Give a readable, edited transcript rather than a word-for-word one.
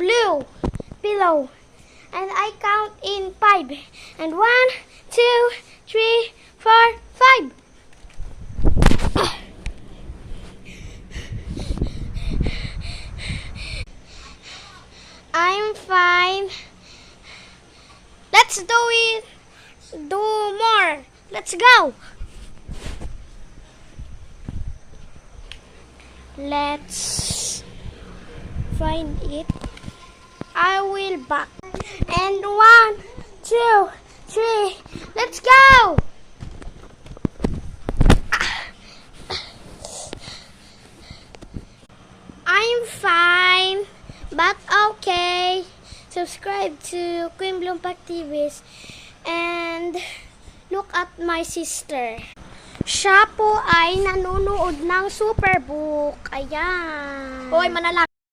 blue pillow. And I count in 5. And 1, 2, 3, 4, 5. I'm fine. Let's do it. Do more. Let's go. Let's find it. I will back. And 1, 2, 3. Let's go. I'm fine, but okay. Subscribe to Queen Bloompak TVs and look at my sister. Siya po ay nanonood ng Superbook. Ayan. Hoy, manala